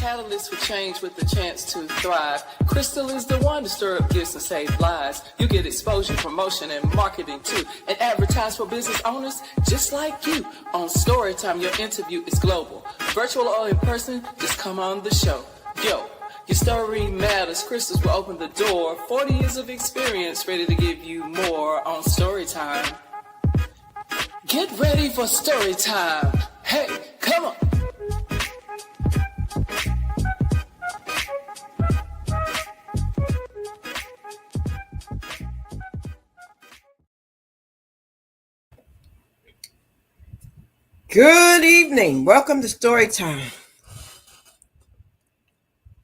catalyst for change with the chance to thrive. Crystal is the one to stir up gifts and save lives. You get exposure, promotion, and marketing too. And advertise for business owners just like you. On Storytime, your interview is global. Virtual or in person, just come on the show. Yo, your story matters. Crystals will open the door. 40 years of experience, ready to give you more on Storytime. Get ready for Storytime. Hey, come on. Good evening. Welcome to Storytime.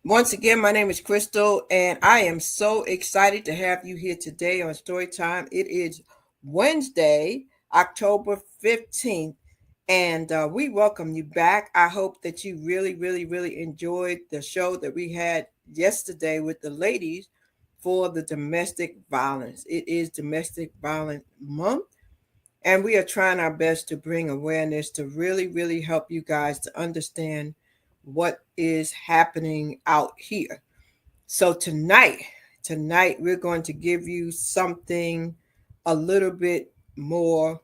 Once again, my name is Crystal, and I am so excited to have you here today on Storytime. It is Wednesday, October 15th, and we welcome you back. I hope that you really enjoyed the show that we had yesterday with the ladies for the domestic violence. It is Domestic Violence Month. And we are trying our best to bring awareness to really help you guys to understand what is happening out here. So tonight we're going to give you something a little bit more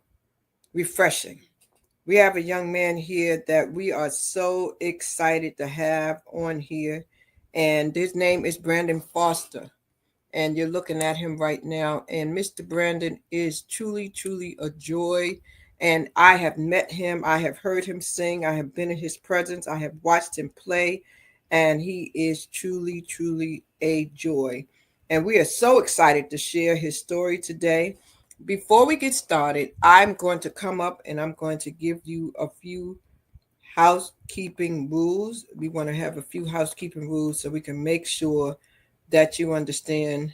refreshing. We have a young man here that we are so excited to have on here, and his name is Brandon Foster. And you're looking at him right now. And Mr. Brandon is truly a joy. And I have met him. I have heard him sing. I have been in his presence. I have watched him play. And he is truly a joy. And we are so excited to share his story today. Before we get started, I'm going to come up and I'm going to give you a few housekeeping rules. We want to have a few housekeeping rules so we can make sure that you understand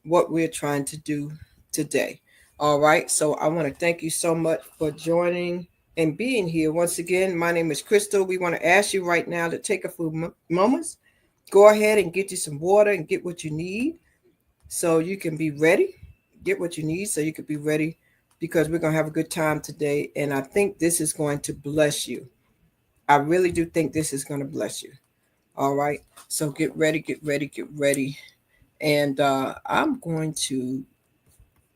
what we're trying to do today. All right. So I want to thank you so much for joining and being here. Once again, my name is Crystal. We want to ask you right now to take a few moments. Go ahead and get you some water and get what you need so you can be ready. Get what you need so you can be ready, because we're going to have a good time today. And I think this is going to bless you. I really do think this is going to bless you. All right, so get ready. And I'm going to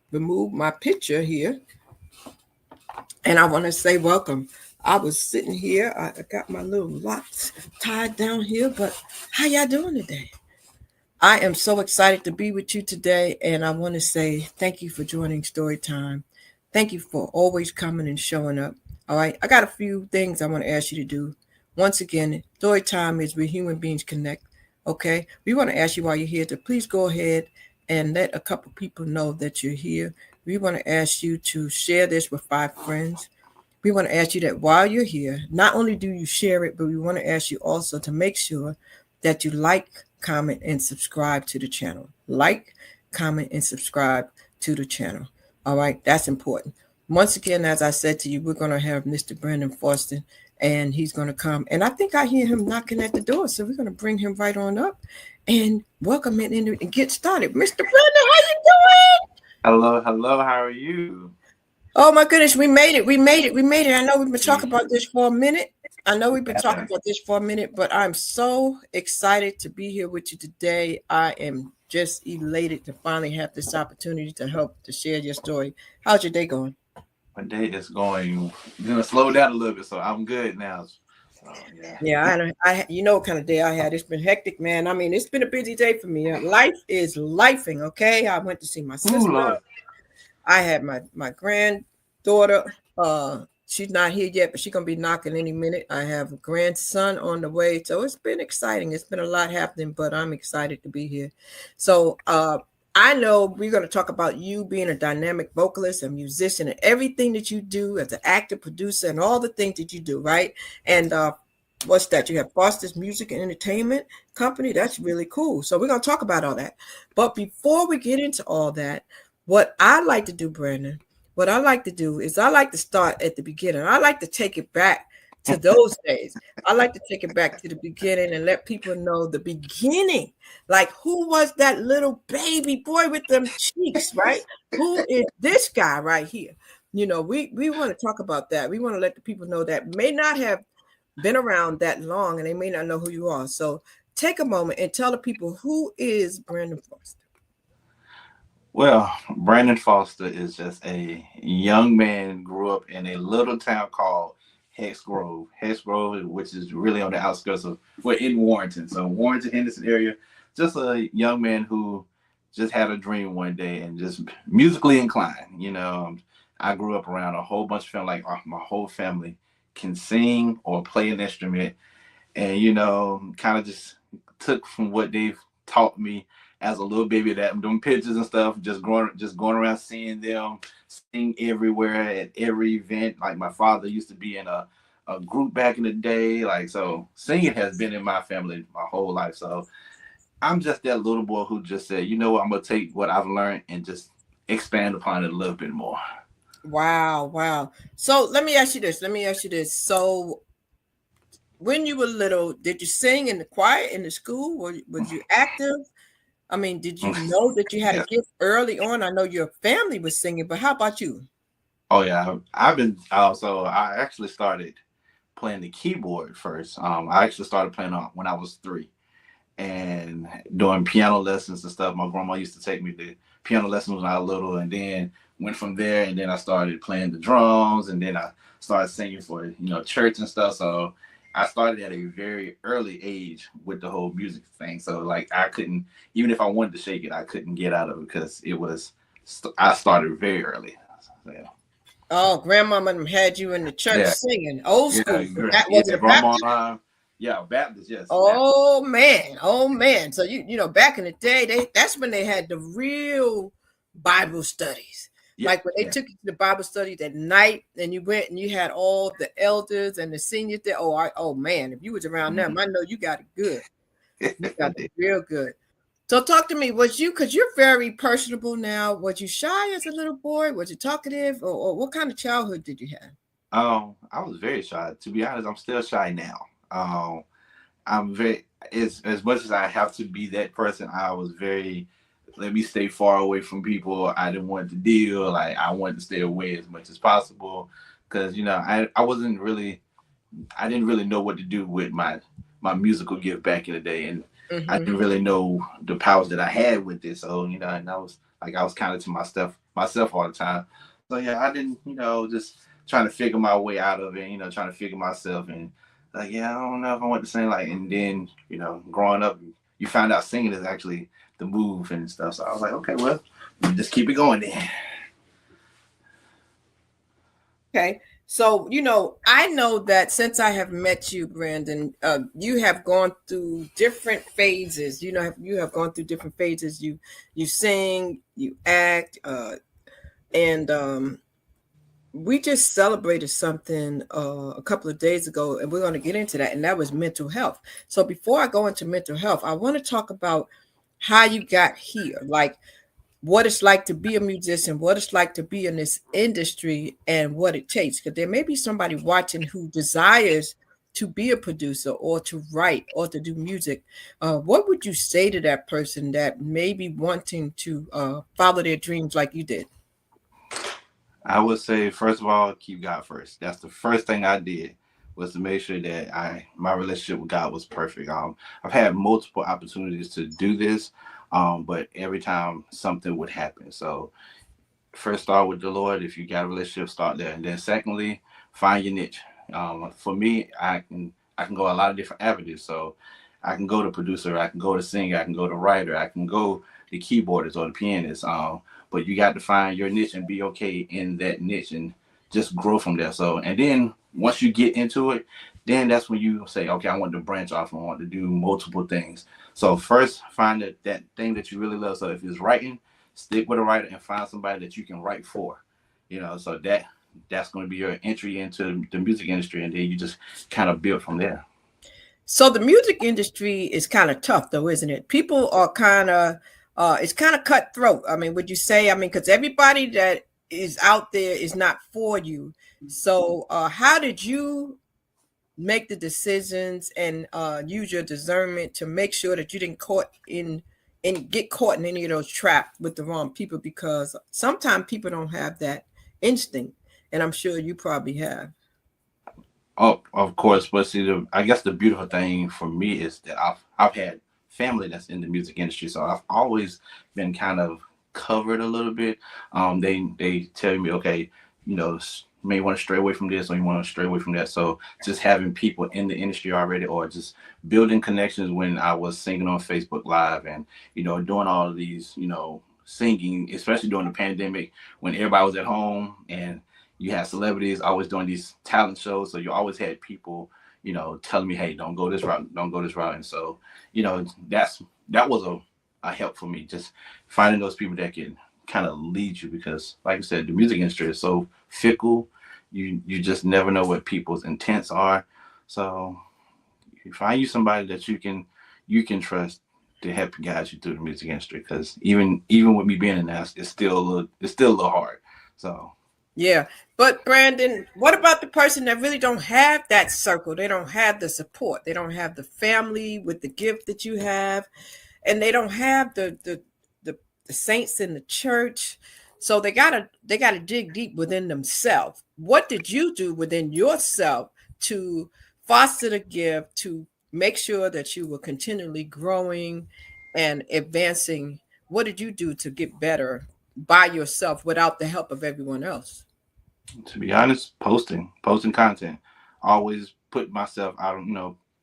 remove my picture here. And I want to say welcome. I was sitting here. I got my little locks tied down here, but how y'all doing today? I am so excited to be with you today. And I want to say thank you for joining Storytime. Thank you for always coming and showing up. All right, I got a few things I want to ask you to do. Once again, Storytime is where human beings connect, okay? We want to ask you while you're here to please go ahead and let a couple people know that you're here. We want to ask you to share this with 5 friends. We want to ask you that while you're here, not only do you share it, but we want to ask you also to make sure that you like, comment, and subscribe to the channel. Like, comment, and subscribe to the channel. All right, that's important. Once again, as I said to you, we're going to have Mr. Brandon Foster, and he's going to come. And I think I hear him knocking at the door. So we're going to bring him right on up and welcome him in and get started. Mr. Brandon, how you doing? Hello. How are you? Oh, my goodness. We made it. I know we've been talking about this for a minute. But I'm so excited to be here with you today. I am just elated to finally have this opportunity to help to share your story. How's your day going? My day is going to slow down a little bit, so I'm good now. So, yeah. I you know what kind of day I had. It's been hectic, man. I mean, it's been a busy day for me. Life is lifing, okay? I went to see my sister. Lord. I had my granddaughter. She's not here yet, but she's gonna be knocking any minute. I have a grandson on the way, so it's been exciting. It's been a lot happening, but I'm excited to be here. So I know we're going to talk about you being a dynamic vocalist and musician and everything that you do as an actor, producer, and all the things that you do, right? And what's that? You have Foster's Music and Entertainment Company. That's really cool. So we're going to talk about all that. But before we get into all that, what I like to do, Brandon, is I like to start at the beginning. I like to take it back to those days. I like to take it back to the beginning and let people know the beginning. Like, who was that little baby boy with them cheeks, right? Who is this guy right here? You know, we want to talk about that. We want to let the people know that may not have been around that long and they may not know who you are. So take a moment and tell the people, who is Brandon Foster? Well, Brandon Foster is just a young man, grew up in a little town called Hex Grove, which is really on the outskirts of, we're in Warrenton. So, Warrenton, Henderson area. Just a young man who just had a dream one day and just musically inclined. I grew up around a whole bunch of family, like my whole family can sing or play an instrument. And, kind of just took from what they've taught me as a little baby, that doing pictures and stuff, just going around seeing them sing everywhere at every event. Like my father used to be in a group back in the day. Like, so singing has been in my family my whole life. So I'm just that little boy who just said, you know what, I'm gonna take what I've learned and just expand upon it a little bit more. Wow. So let me ask you this. So when you were little, did you sing in the choir in the school? Was you active? I mean, did you know that you had a Yes. gift early on? I know your family was singing, but how about you? Oh yeah, I've been. So I actually started playing the keyboard first. I actually started playing when I was 3, and doing piano lessons and stuff. My grandma used to take me to piano lessons when I was little, and then went from there. And then I started playing the drums, and then I started singing for church and stuff. So I started at a very early age with the whole music thing. So like I couldn't, even if I wanted to shake it, I couldn't get out of it because it was. I started very early. So, yeah. Oh, grandmama had you in the church Yeah, singing old yeah, school. Was it yeah. a Grandma, Baptist? yeah, Baptist, yes, Baptist. Oh man. So back in the day, that's when they had the real Bible studies. Yeah, Like when they yeah. took you to the Bible studies at night, and you went and you had all the elders and the seniors there. Oh man, if you was around them, I know you got it good. You got it real good. So talk to me. Was you, because you're very personable now, was you shy as a little boy? Was you talkative? Or what kind of childhood did you have? I was very shy. To be honest, I'm still shy now. I'm very as much as I have to be that person. I was very, let me stay far away from people. I didn't want to deal. Like I wanted to stay away as much as possible because I wasn't really, I didn't really know what to do with my musical gift back in the day, and I Mm-hmm. didn't really know the powers that I had with it. So and I was kind of to myself all the time. So yeah, I didn't just trying to figure my way out of it. Trying to figure myself, and like, yeah, I don't know if I want to sing. Like, and then growing up, you find out singing is actually the move and stuff. So I was like, okay, well, just keep it going then. Okay. So, I know that since I have met you, Brandon, you have gone through different phases. You have gone through different phases. You sing, you act, and we just celebrated something a couple of days ago, and we're going to get into that, and that was mental health. So before I go into mental health, I want to talk about how you got here, like what it's like to be a musician, what it's like to be in this industry, and what it takes. Because there may be somebody watching who desires to be a producer or to write or to do music. What would you say to that person that may be wanting to follow their dreams like you did? I would say first of all, keep God first. That's the first thing I did, was to make sure that my relationship with God was perfect. I've had multiple opportunities to do this, but every time something would happen. So first start with the Lord. If you got a relationship, start there. And then secondly, find your niche. For me, I can go a lot of different avenues. So I can go to producer, I can go to singer, I can go to writer, I can go the keyboardist or the pianist. But you got to find your niche and be okay in that niche and just grow from there. So and then once you get into it, then that's when you say, okay, I want to branch off and I want to do multiple things. So first find that thing that you really love. So if it's writing, stick with a writer and find somebody that you can write for. So that's going to be your entry into the music industry, and then you just kind of build from there. So the music industry is kind of tough, though, isn't it? People are kind of, it's kind of cutthroat. I mean, would you say? I mean, because everybody that is out there is not for you. So, how did you make the decisions and use your discernment to make sure that you didn't caught in and get caught in any of those traps with the wrong people? Because sometimes people don't have that instinct, and I'm sure you probably have. Of course, but see, I guess the beautiful thing for me is that I've had family that's in the music industry, so I've always been kind of covered a little bit. They tell me, okay, you may want to stray away from this, or you want to stray away from that. So just having people in the industry already, or just building connections when I was singing on Facebook Live, and doing all of these, singing, especially during the pandemic when everybody was at home, and you had celebrities always doing these talent shows. So you always had people, telling me, hey, don't go this route, don't go this route. And so, that was a help for me, just finding those people that can kind of lead you, because like I said, the music industry is so fickle. You just never know what people's intents are. So you find you somebody that you can trust to help guide you through the music industry, because even with me being in that, it's still a little hard. So Yeah. But Brandon, what about the person that really don't have that circle? They don't have the support. They don't have the family with the gift that you have, and they don't have the saints in the church. So they gotta dig deep within themselves. What did you do within yourself to foster the gift, to make sure that you were continually growing and advancing? What did you do to get better by yourself without the help of everyone else? to be honest, posting content, always put myself out,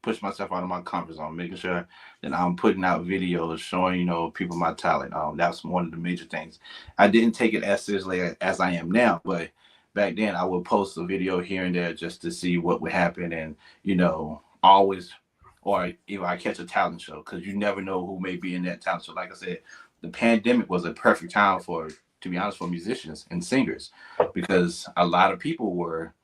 push myself out of my comfort zone, making sure that I'm putting out videos showing, people my talent. That's one of the major things. I didn't take it as seriously as I am now, but back then I would post a video here and there just to see what would happen, and always, or if I catch a talent show, because you never know who may be in that talent show. Like I said, the pandemic was a perfect time to be honest, for musicians and singers, because a lot of people were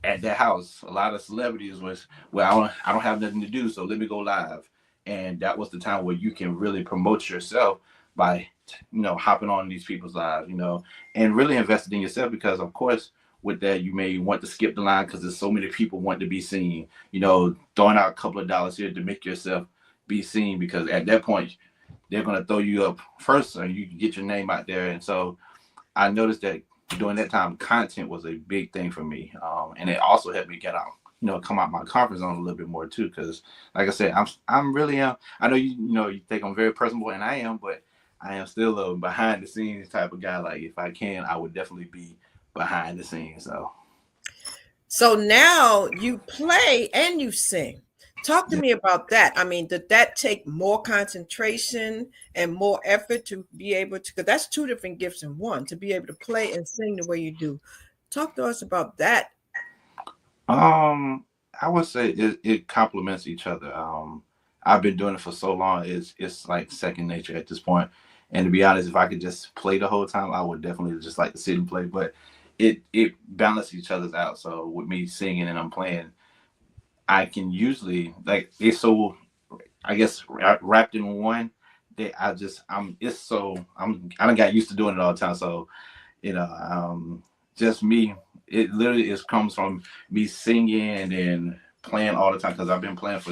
at that house. A lot of celebrities was, well, I don't have nothing to do, so let me go live. And that was the time where you can really promote yourself by, hopping on these people's lives, and really investing in yourself, because of course with that you may want to skip the line because there's so many people want to be seen, throwing out a couple of dollars here to make yourself be seen, because at that point they're going to throw you up first and you can get your name out there. And so I noticed that during that time, content was a big thing for me, and it also helped me get out, come out my comfort zone a little bit more too. Because, like I said, I'm really I know you think I'm very personable, and I am, but I am still a behind the scenes type of guy. Like if I can, I would definitely be behind the scenes. So now you play and you sing. Talk to Yeah. me about that. I mean, did that take more concentration and more effort to be able to? Because that's two different gifts in one, to be able to play and sing the way you do. Talk to us about that. I would say it complements each other. I've been doing it for so long; it's like second nature at this point. And to be honest, if I could just play the whole time, I would definitely just like to sit and play. But it balances each other's out. So with me singing and I'm playing, I can usually, like, it's so, I guess, wrapped in one that I done got used to doing it all the time. So just me, it literally is comes from me singing and then playing all the time, because I've been playing,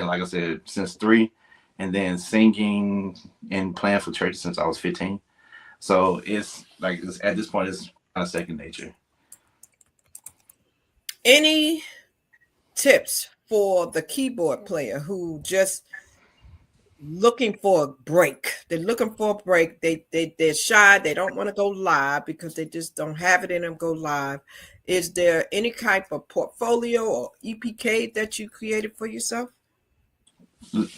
like I said, since 3, and then singing and playing for church since I was 15. So it's like, at this point, it's kind of second nature. Any tips for the keyboard player who just looking for a break? They're looking for a break. They're shy. They don't want to go live because they just don't have it in them go live. Is there any type of portfolio or EPK that you created for yourself?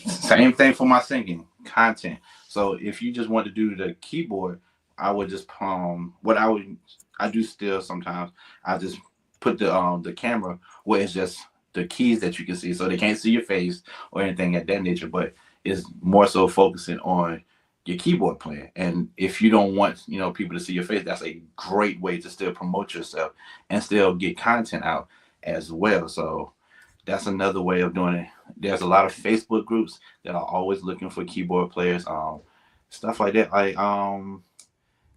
Same thing for my singing content. So if you just want to do the keyboard, I would just I do still sometimes I just put the camera where it's just the keys that you can see, so they can't see your face or anything at that nature, but it's more so focusing on your keyboard playing. And if you don't want people to see your face, that's a great way to still promote yourself and still get content out as well. So that's another way of doing it. There's a lot of Facebook groups that are always looking for keyboard players, stuff like that. Like,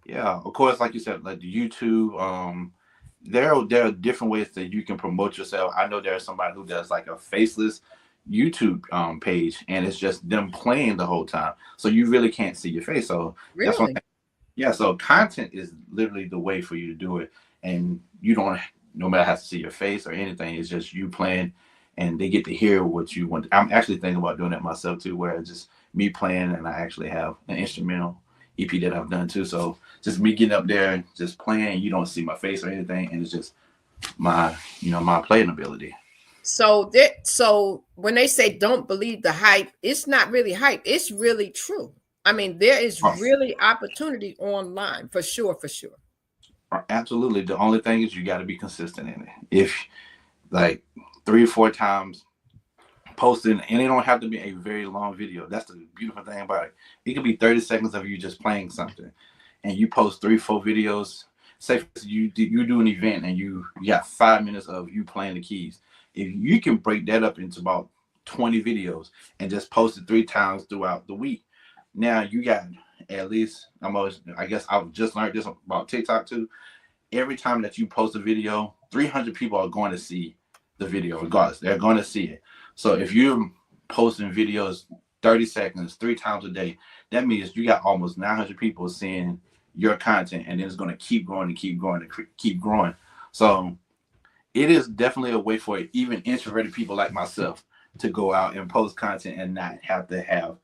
yeah, of course, like you said, like the YouTube. There are different ways that you can promote yourself. I know there's somebody who does like a faceless YouTube page, and it's just them playing the whole time, so you really can't see your face. So that's one Really? thing. Yeah, so content is literally the way for you to do it, and you don't nobody has to see your face or anything. It's just you playing, and they get to hear what you want. I'm actually thinking about doing that myself too, where it's just me playing, and I actually have an instrumental EP that I've done too. So just me getting up there and just playing. You don't see my face or anything, and it's just my my playing ability. So when they say don't believe the hype, it's not really hype. It's really true. I mean, there is Oh, really opportunity online for sure, for sure. absolutely. The only thing is you got to be consistent in it. If like 3 or 4 times posting, and it don't have to be a very long video. That's the beautiful thing about it. It could be 30 seconds of you just playing something, and you post 3 or 4 videos. Say you do an event and you got 5 minutes of you playing the keys. If you can break that up into about 20 videos and just post it 3 times throughout the week, now you got at least almost. I guess I've just learned this about TikTok too. Every time that you post a video, 300 people are going to see the video regardless. They're going to see it. So if you're posting videos 30 seconds 3 times a day, that means you got almost 900 people seeing your content, and then it's going to keep growing and keep growing and keep growing. So it is definitely a way for even introverted people like myself to go out and post content and not have to have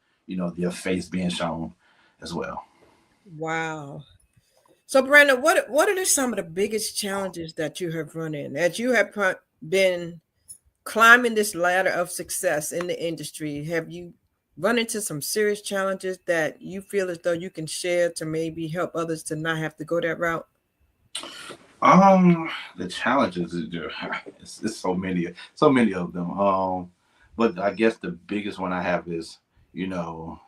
their face being shown as well. Wow. So, Brandon, what are some of the biggest challenges that you have run in as you have been climbing this ladder of success in the industry? Have you run into some serious challenges that you feel as though you can share to maybe help others to not have to go that route? The challenges is it's so many of them. But I guess the biggest one I have is you know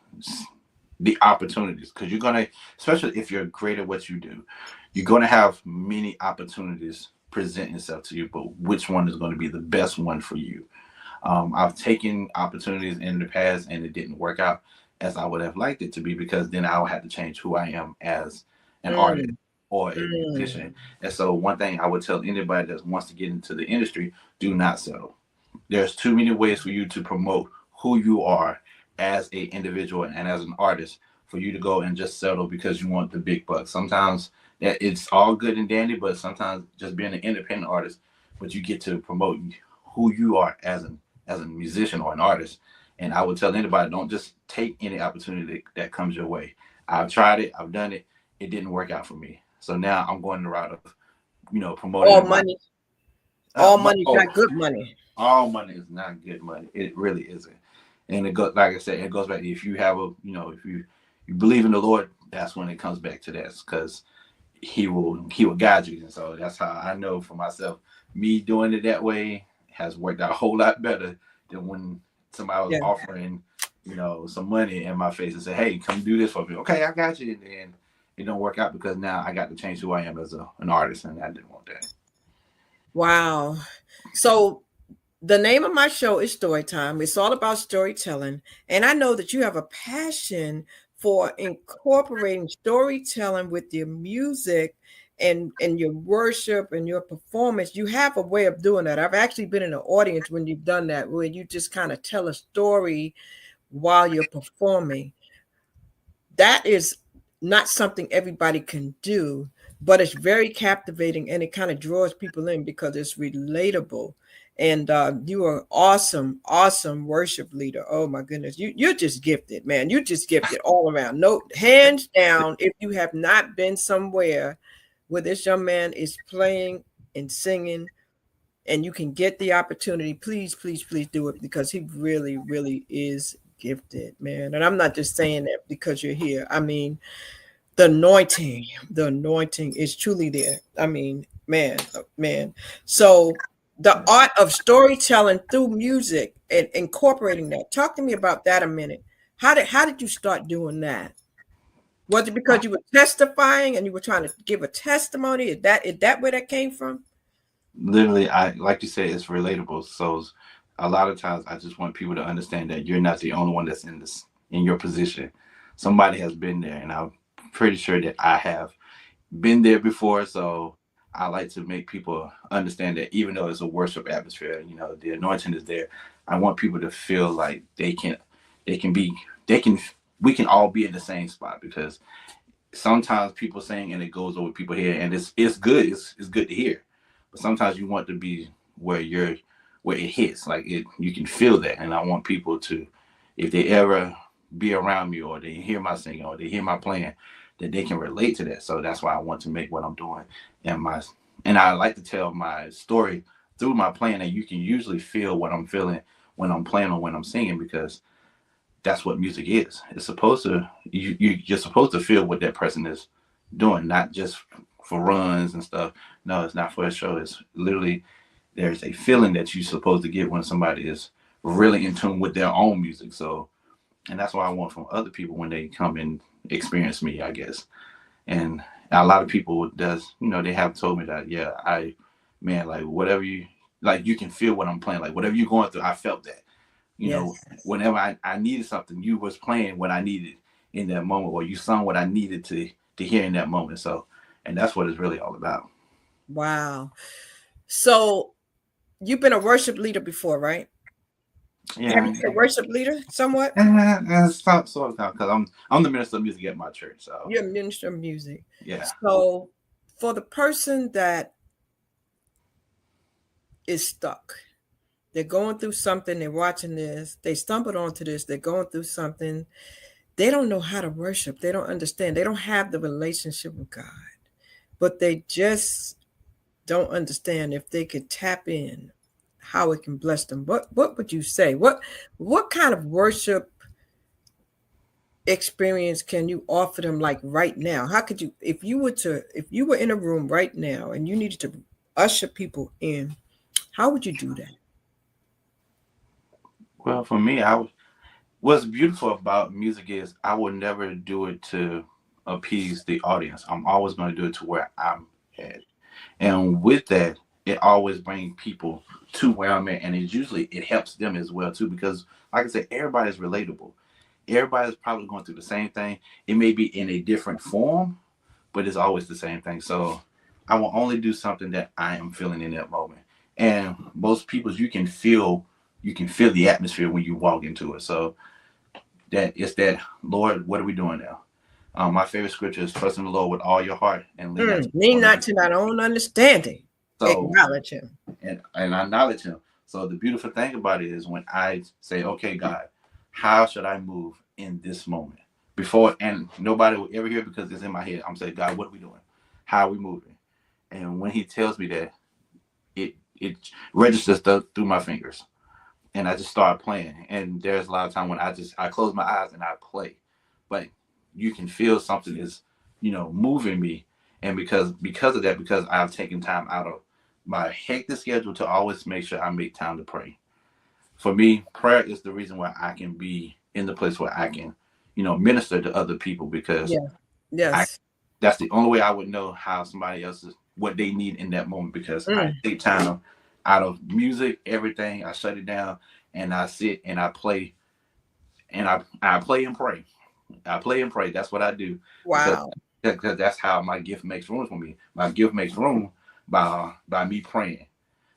the opportunities, because you're gonna, especially if you're great at what you do, you're gonna have many opportunities present itself to you. But which one is going to be the best one for you? I've taken opportunities in the past and it didn't work out as I would have liked it to be, because then I would have to change who I am as an artist Mm, or a mm. musician. And so one thing I would tell anybody that wants to get into the industry, do not settle. There's too many ways for you to promote who you are as a individual and as an artist, for you to go and just settle because you want the big bucks. Sometimes that it's all good and dandy, but sometimes just being an independent artist, but you get to promote who you are as a musician or an artist. And I would tell anybody, don't just take any opportunity that comes your way. I've tried it, I've done it, it didn't work out for me. So now I'm going the route of All promoting my money, all money is oh, not good money. all money is not good money. It really isn't. And it goes, like I said, it goes back. If you have if you believe in the Lord, that's when it comes back to that, because He will guide you. And so that's how I know for myself. Me doing it that way has worked out a whole lot better than when somebody was Yeah. offering some money in my face and say, "Hey, come do this for me." Okay, I got you. And then it don't work out because now I got to change who I am as an artist, and I didn't want that. Wow. So the name of my show is Story Time. It's all about storytelling. And I know that you have a passion for incorporating storytelling with your music and your worship and your performance. You have a way of doing that. I've actually been in the audience when you've done that, where you just kind of tell a story while you're performing. That is not something everybody can do, but it's very captivating and it kind of draws people in because it's relatable. And you are awesome, awesome worship leader. Oh my goodness, you're just gifted, man. You're just gifted all around. No, hands down. If you have not been somewhere where this young man is playing and singing, and you can get the opportunity, please, please, please do it, because he really, really is gifted, man. And I'm not just saying that because you're here. I mean, the anointing is truly there. I mean, man, man. So the art of storytelling through music and incorporating that. Talk to me about that a minute. How did you start doing that? Was it because you were testifying and you were trying to give a testimony? Is that where that came from? Literally, I like you say, it's relatable. So a lot of times I just want people to understand that you're not the only one that's in your position. Somebody has been there, and I'm pretty sure that I have been there before. So I like to make people understand that even though it's a worship atmosphere, the anointing is there. I want people to feel like they can be, they can, we can all be in the same spot, because sometimes people sing and it goes over people's head, and it's good. It's good to hear. but sometimes you want to be where it hits, like you can feel that. And I want people to, if they ever be around me or they hear my singing or they hear my playing, that they can relate to that. So that's why I want to make what I'm doing and I like to tell my story through my playing, and you can usually feel what I'm feeling when I'm playing or when I'm singing, because that's what music is. It's supposed to, you're supposed to feel what that person is doing, not just for runs and stuff. No, it's not for a show. It's literally, there's a feeling that you're supposed to get when somebody is really in tune with their own music. So, and that's what I want from other people when they come and experience me, I guess. And a lot of people does, they have told me that, yeah, man, like whatever you can feel what I'm playing, like whatever you're going through, I felt that. Yes. Whenever I needed something, you was playing what I needed in that moment, or you sung what I needed to hear in that moment. So, and that's what it's really all about. Wow. So you've been a worship leader before, right? Have Yeah, you been a worship leader somewhat? sort of, because I'm the minister of music at my church. So You're a minister of music. yeah. So for the person that is stuck, they're going through something, they're watching this, they stumbled onto this, they're going through something, they don't know how to worship, they don't understand, they don't have the relationship with God, but they just don't understand if they could tap in, how it can bless them. What would you say? What kind of worship experience can you offer them, like right now? How could you, if you were in a room right now and you needed to usher people in, how would you do that? Well, for me, what's beautiful about music is I would never do it to appease the audience. I'm always going to do it to where I'm at. And with that, it always brings people to where I'm at. And it helps them as well, too, because like I said, everybody's relatable. Everybody's probably going through the same thing. It may be in a different form, but it's always the same thing. So I will only do something that I am feeling in that moment. And most people, you can feel the atmosphere when you walk into it. So that, Lord, what are we doing now? My favorite scripture is trust in the Lord with all your heart and lean not to your Lean own not to understanding. thy own understanding. So Acknowledge him. and I acknowledge him. So the beautiful thing about it is when I say, okay, God, how should I move in this moment? Before, and nobody will ever hear because it's in my head. I'm saying, God, what are we doing? How are we moving? And when he tells me that, it registers through my fingers. And I just start playing. And there's a lot of time when I close my eyes and I play. But you can feel something is, moving me. And because of that, because I've taken time out of my hectic schedule to always make sure I make time to pray. For me, prayer is the reason why I can be in the place where I can, minister to other people, because Yeah. I Yes. that's the only way I would know how somebody else is, what they need in that moment, because I Mm. take time out of music, everything. I shut it down and I sit and I play and I play and pray. I play and pray. That's what I do, because Wow. that's how my gift makes room for me. My gift makes room by me praying.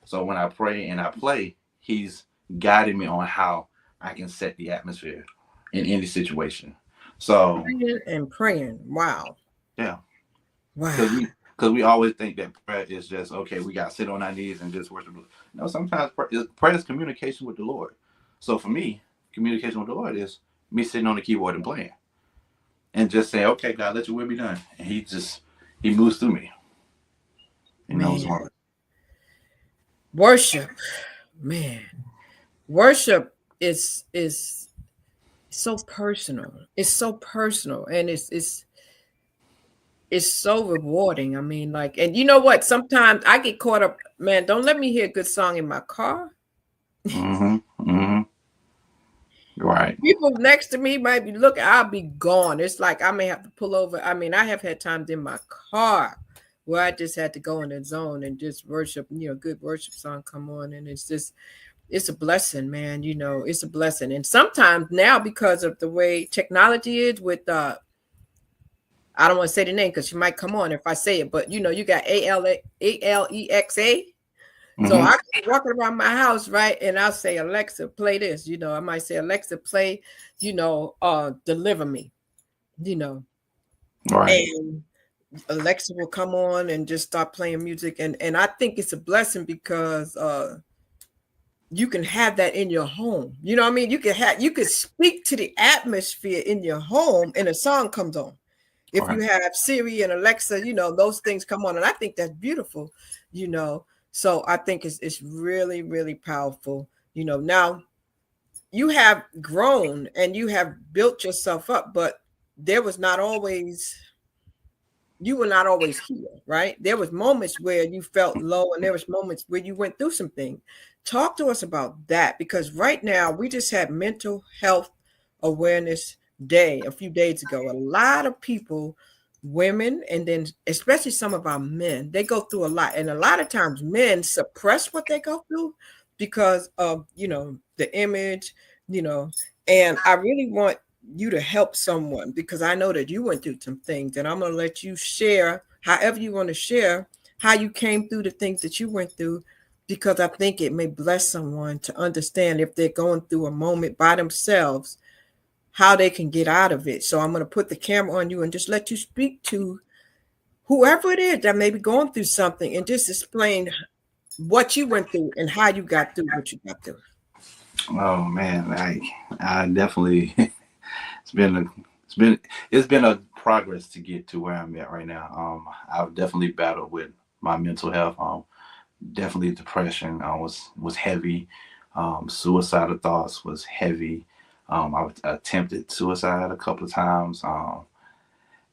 So when I pray and I play, he's guiding me on how I can set the atmosphere in any situation. So Praying and praying. Wow. yeah, because Wow. we always think that prayer is just, okay, we got to sit on our knees and just worship. No, sometimes prayer is communication with the Lord. So for me, communication with the Lord is me sitting on the keyboard and playing and just saying, okay, God, let your will be done. And he moves through me in those Man. moments. Worship. Man. Worship is so personal. It's so personal, and it's so rewarding. I mean, like, and you know what? Sometimes I get caught up, man, don't let me hear a good song in my car. Mm-hmm. Mm-hmm. Right. People next to me might be looking, I'll be gone. It's like I may have to pull over. I mean, I have had times in my car where I just had to go in the zone and just worship, good worship song come on. And it's a blessing, man. It's a blessing. And sometimes now, because of the way technology is with I don't want to say the name because she might come on if I say it, but you got Alexa. So Mm-hmm. I be walking around my house, right? And I'll say, Alexa, play this. I might say, Alexa, play, Deliver Me, Right. And Alexa will come on and just start playing music. And I think it's a blessing because you can have that in your home. You know what I mean? You could speak to the atmosphere in your home and a song comes on. If Okay. you have Siri and Alexa, those things come on. And I think that's beautiful, you know. So I think it's really, really powerful. Now you have grown and you have built yourself up, but there was not always you were not always here, right? There was moments where you felt low and there was moments where you went through some things. Talk to us about that because right now we just had mental health awareness day a few days ago. A lot of people, women, and then especially some of our men, they go through a lot. And a lot of times men suppress what they go through because of, the image, you know, and I really want you to help someone because I know that you went through some things and I'm going to let you share however you want to share how you came through the things that you went through because I think it may bless someone to understand if they're going through a moment by themselves how they can get out of it. So I'm going to put the camera on you and just let you speak to whoever it is that may be going through something and just explain what you went through and how you got through what you got through. Oh man, I definitely it's been a it's been a progress to get to where I'm at right now. I've definitely battled with my mental health. Definitely depression was heavy. Suicidal thoughts was heavy. I attempted suicide a couple of times.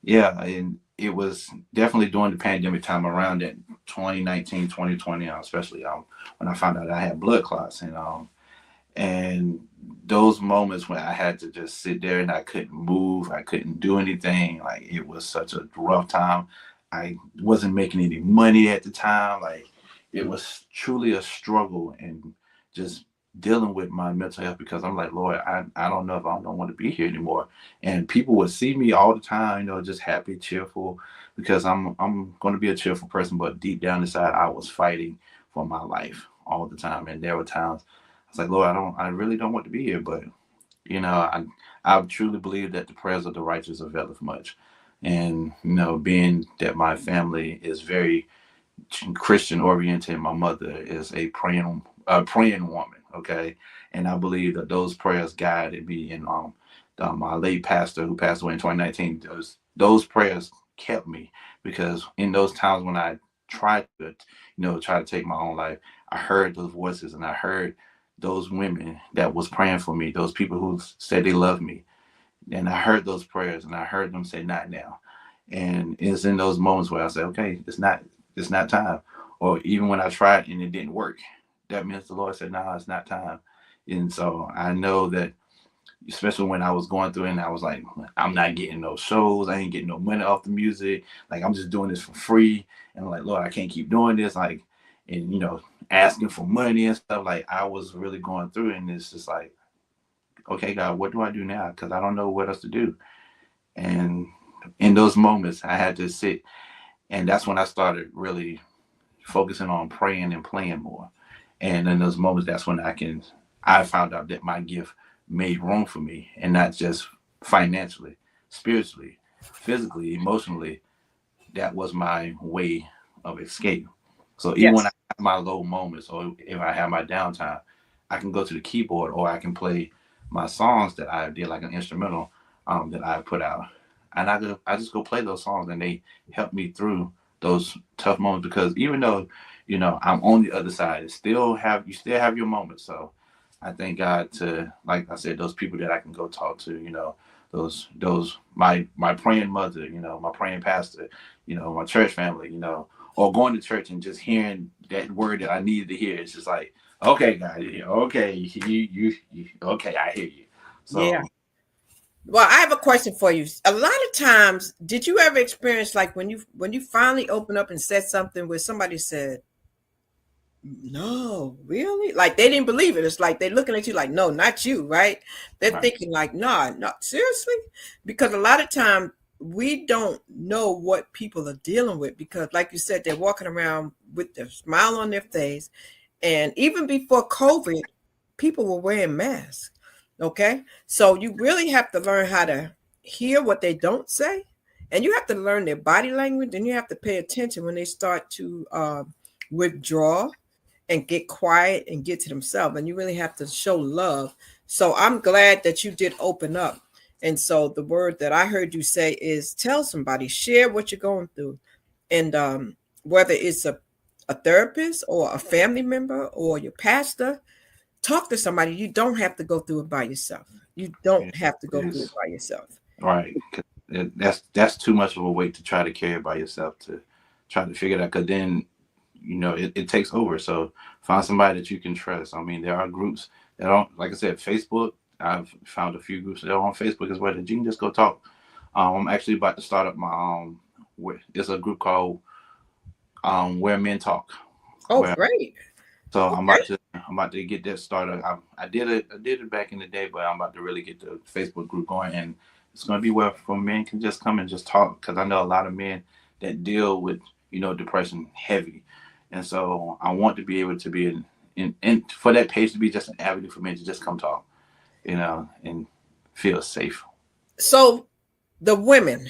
Yeah, and it was definitely during the pandemic time around that 2019, 2020, especially when I found out I had blood clots and those moments when I had to just sit there and I couldn't move, I couldn't do anything. Like it was such a rough time. I wasn't making any money at the time. Like it was truly a struggle and just dealing with my mental health because I'm like, Lord, I don't know if I don't want to be here anymore. And people would see me all the time, just happy, cheerful, because I'm going to be a cheerful person, but deep down inside, I was fighting for my life all the time. And there were times I was like, Lord, I really don't want to be here, but I truly believe that the prayers of the righteous availeth much, and being that my family is very Christian oriented, my mother is a praying woman, okay, and I believe that those prayers guided me, and my late pastor who passed away in 2019, those prayers kept me because in those times when I tried to, try to take my own life, I heard those voices and I heard those women that was praying for me, those people who said they love me. And I heard those prayers and I heard them say, not now. And it's in those moments where I say, okay, it's not time. Or even when I tried and it didn't work, that means the Lord said, no, it's not time. And so I know that, especially when I was going through it and I was like, I'm not getting no shows. I ain't getting no money off the music. Like, I'm just doing this for free. And I'm like, Lord, I can't keep doing this. Like, and, asking for money and stuff. Like, I was really going through it. And it's just like, okay, God, what do I do now? Because I don't know what else to do. And in those moments, I had to sit. And that's when I started really focusing on praying and playing more. And in those moments, that's when I found out that my gift made room for me, and not just financially, spiritually, physically, emotionally. That was my way of escape. So even when I Yes. have my low moments or if I have my downtime, I can go to the keyboard or I can play my songs that I did, like an instrumental that I put out. And I just go play those songs and they help me through those tough moments because even though, I'm on the other side, you still have your moments. So I thank God to, like I said, those people that I can go talk to, those my praying mother, my praying pastor, my church family, or going to church and just hearing that word that I needed to hear. It's just like, okay, God, okay, okay, I hear you. Yeah. So Well, I have a question for you. A lot of times, did you ever experience like when you finally open up and said something where somebody said, no, really? Like they didn't believe it. It's like they're looking at you like, no, not you, right? They're right, thinking like, nah, not seriously? Because a lot of time we don't know what people are dealing with because like you said, they're walking around with a smile on their face. And even before COVID, people were wearing masks. Okay. So you really have to learn how to hear what they don't say And you have to learn their body language, and you have to pay attention when they start to withdraw and get quiet and get to themselves. And you really have to show love. So I'm glad that you did open up. And so the word that I heard you say is tell somebody, share what you're going through. And whether it's a therapist or a family member or your pastor, talk to somebody. You don't have to go through it by yourself. You don't have to go through it by yourself. Right. 'Cause that's too much of a weight to try to carry by yourself to try to figure it out. Because then, it takes over. So find somebody that you can trust. I mean, there are groups that don't, like I said, Facebook. I've found a few groups that are on Facebook as well that you can just go talk. I'm actually about to start up my it's a group called Where Men Talk. Oh, Where, great. so Okay. I'm about to get that started. I did it back in the day, but I'm about to really get the Facebook group going, and it's going to be where for men can just come and just talk, because I know a lot of men that deal with depression heavy, and so I want to be able to be in for that page to be just an avenue for men to just come talk, and feel safe. So the women,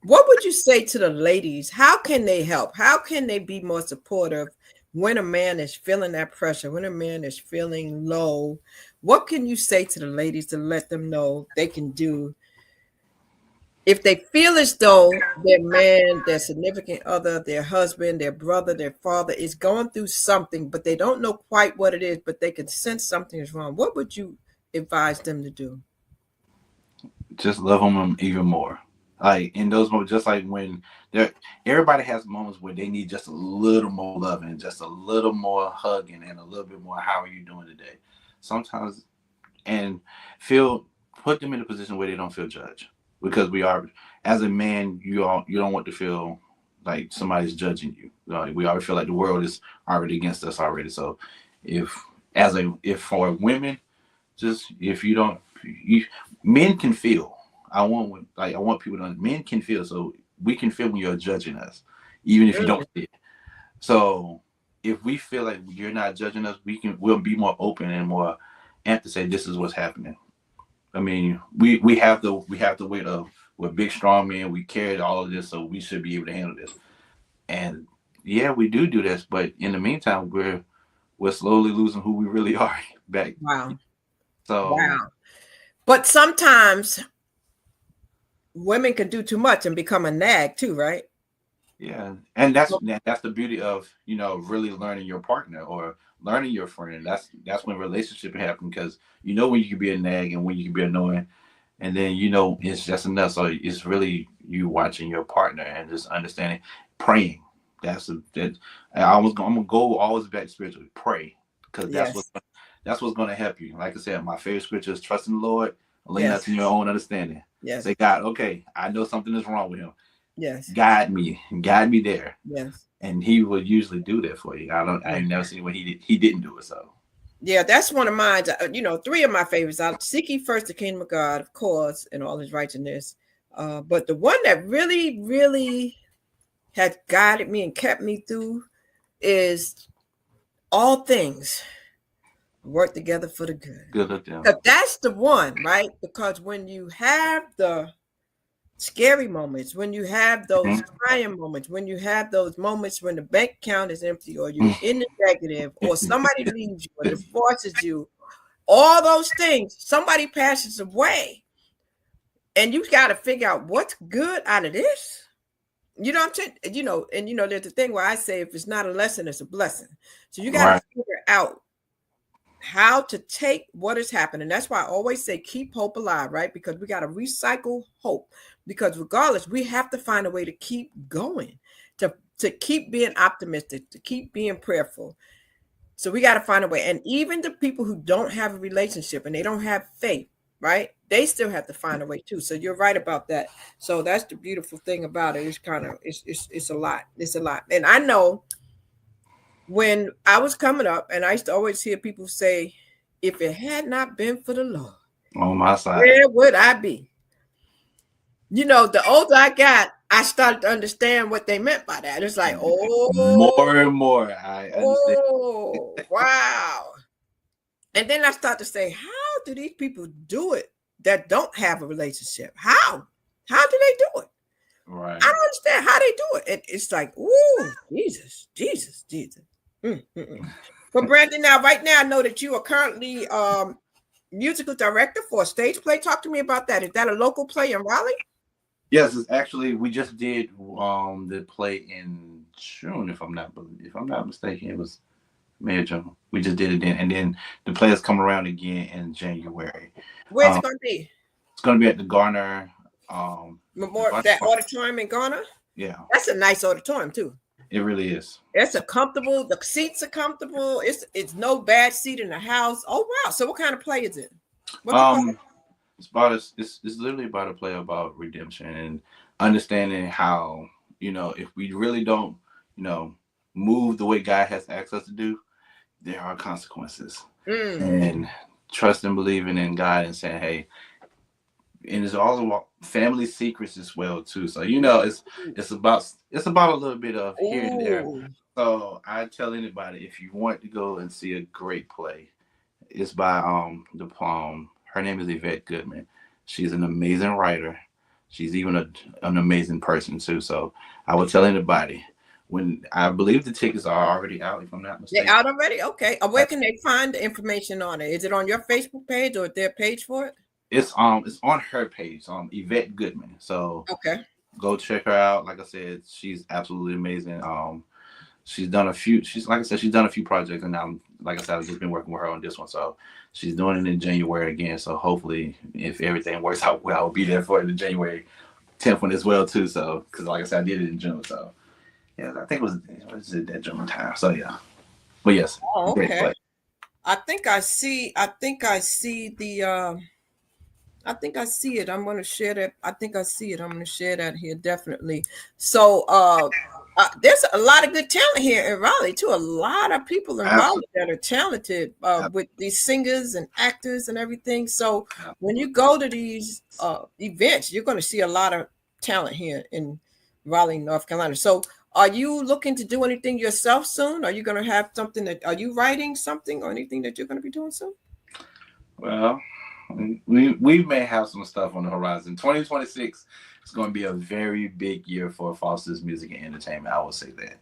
what would you say to the ladies? How can they help? How can they be more supportive when a man is feeling that pressure, when a man is feeling low? What can you say to the ladies to let them know they can do if they feel as though their man, their significant other, their husband, their brother, their father is going through something, but they don't know quite what it is, but they can sense something is wrong? What would you advise them to do? Just love them even more. Like in those moments, just like when everybody has moments where they need just a little more loving, just a little more hugging, and a little bit more. How are you doing today? Sometimes, and feel put them in a position where they don't feel judged, because we are, as a man, you don't want to feel like somebody's judging you. Like, we already feel like the world is already against us already. So if if for women, just if you don't, you, men can feel. I want people to know men can feel. So we can feel when you're judging us, even if you don't see it. So if we feel like you're not judging us, we'll be more open and more amped to say this is what's happening. I mean, we have the weight of, we're big strong men. We carried all of this, so we should be able to handle this. And yeah, we do this, but in the meantime, we're slowly losing who we really are back. Wow. So Wow. But sometimes women can do too much and become a nag too, right? yeah, and that's the beauty of really learning your partner or learning your friend. That's when relationship happen, because when you can be a nag and when you can be annoying, and then it's just enough. So it's really you watching your partner and just understanding, praying. I'm gonna go always back spiritually. Pray, because Yes. that's what's gonna help you. Like I said, my favorite scripture is trust in the Lord, lean not Yes. to your own understanding. Yes. Say, God, okay, I know something is wrong with him. Yes. Guide me there, Yes. and he would usually do that for you. I Yeah. ain't never seen when he didn't do it. So Yeah, that's one of mine. Three of my favorites. I'll seek ye first the kingdom of God, of course, and all his righteousness. But the one that really, really has guided me and kept me through is all things work together for the good. good luck them. Because that's the one, right? Because when you have the scary moments, when you have those Mhm. crying moments, when you have those moments when the bank account is empty or you're in the negative or somebody leaves you or divorces you, all those things, somebody passes away and you got to figure out what's good out of this. You know what I'm saying? There's a thing where I say if it's not a lesson, it's a blessing. So you got to Right. figure out how to take what is happening. That's why I always say keep hope alive, right? Because we got to recycle hope. Because regardless, we have to find a way to keep going, to keep being optimistic, to keep being prayerful. So we got to find a way. And even the people who don't have a relationship and they don't have faith, right? They still have to find a way too. So you're right about that. So that's the beautiful thing about it. It's a lot. It's a lot. And I know when I was coming up, and I used to always hear people say, if it had not been for the Lord, On my side. where would I be? The older I got, I started to understand what they meant by that. It's like, More and more, I understand. wow. And then I start to say, how do these people do it that don't have a relationship? How? How do they do it? Right. I don't understand how they do it. It's like, ooh, Jesus. Mm. But Brandon, now, right now, I know that you are currently musical director for a stage play. Talk to me about that. Is that a local play in Raleigh? Yes, it's actually we just did the play in June, if I'm not mistaken. It was May or June. We just did it then, and then the play is coming around again in January. Where's it going to be? It's going to be at the Garner. The More Garner that auditorium in Ghana? Yeah, That's a nice auditorium too. it really is. It's a comfortable. The seats are comfortable. It's no bad seat in the house. Oh wow! So what kind of play is it? What's it called? Um, it's literally about a play about redemption and understanding how if we really don't you know move the way God has asked us to do, there are consequences. Mm. And trust and believing in God and saying, hey, and it's all about family secrets as well too. So it's about a little bit of here and there. Ooh. So I tell anybody if you want to go and see a great play, it's by her name is Yvette Goodman. She's an amazing writer. She's even an amazing person too. So I would tell anybody when I believe the tickets are already out, if I'm not They mistaken. out already? Okay. Where can they find the information on it? Is it on your Facebook page or their page for it? It's on her page, Yvette Goodman. So Okay. go check her out. Like I said, she's absolutely amazing. She's done a few. She's done a few projects, and now, like I said, I've just been working with her on this one. So she's doing it in January again. So hopefully, if everything works out well, I'll be there for the January 10th one as well too. So because like I said, I did it in June. So yeah, I think it was that June time. So yeah, but yes, Oh, great okay. play. I think I see the I think I see it. I'm going to share that. I think I see it. I'm going to share that here definitely. So there's a lot of good talent here in Raleigh too. A lot of people in Raleigh Absolutely. that are talented with these singers and actors and everything. So when you go to these events, you're going to see a lot of talent here in Raleigh, North Carolina. So are you looking to do anything yourself soon? Are you going to have something are you writing something or anything that you're going to be doing soon? Well, we may have some stuff on the horizon. 2026 is going to be a very big year for Foster's Music and Entertainment. I will say that.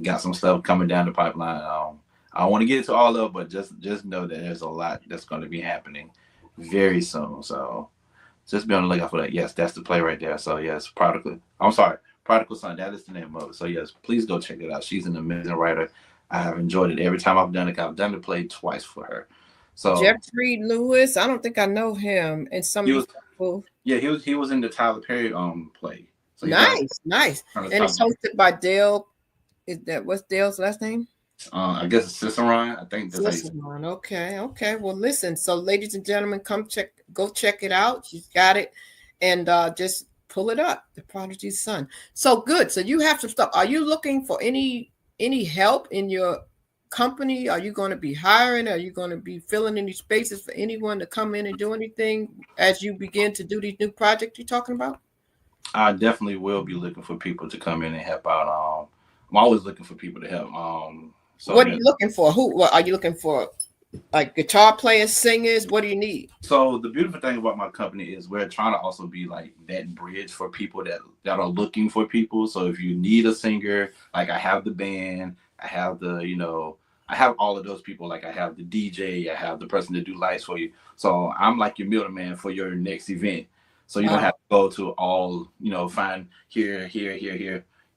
Got some stuff coming down the pipeline. I don't want to get into all of it, but just know that there's a lot that's going to be happening very soon. So just be on the lookout for that. Yes, that's the play right there. So yes, Prodigal Son. That is the name of it. So yes, please go check it out. She's an amazing writer. I have enjoyed it every time I've done it. I've done the play twice for her. So Jeffrey Lewis, I don't think I know him. And some he of was these people. he was in the Tyler Perry play. So he Nice. And it's hosted by Dale. Is that what's Dale's last name? I guess it's Cicerone. I think that's how you say Cicerone. Okay. Well, listen. So, ladies and gentlemen, go check it out. She's got it, and just pull it up. The Prodigy's Son. So good. So you have some stuff. Are you looking for any help in your company? Are you going to be hiring? Are you going to be filling any spaces for anyone to come in and do anything as you begin to do these new projects you're talking about? I definitely will be looking for people to come in and help out. I'm always looking for people to help. So what are you looking for? What are you looking for? Like guitar players, singers? What do you need? So the beautiful thing about my company is we're trying to also be like that bridge for people that are looking for people. So if you need a singer, like I have the band, I have I have all of those people. Like I have the DJ, I have the person to do lights for you. So I'm like your middleman for your next event. So you don't have to go to all, find here.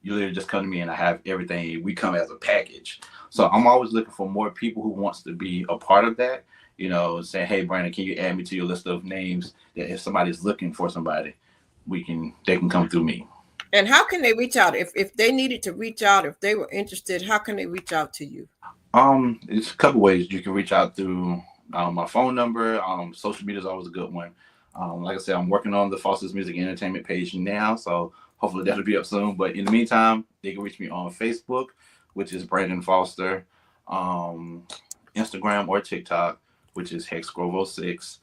You literally just come to me and I have everything. We come as a package. So I'm always looking for more people who wants to be a part of that. Saying, hey, Brandon, can you add me to your list of names that if somebody's looking for somebody, they can come through me. And how can they reach out? If they needed to reach out, if they were interested, how can they reach out to you? It's a couple ways. You can reach out through my phone number. Social media is always a good one. Like I said, I'm working on the Foster's Music and Entertainment page now, so hopefully that'll be up soon. But in the meantime, they can reach me on Facebook, which is Brandon Foster, Instagram or TikTok, which is HexGrove06,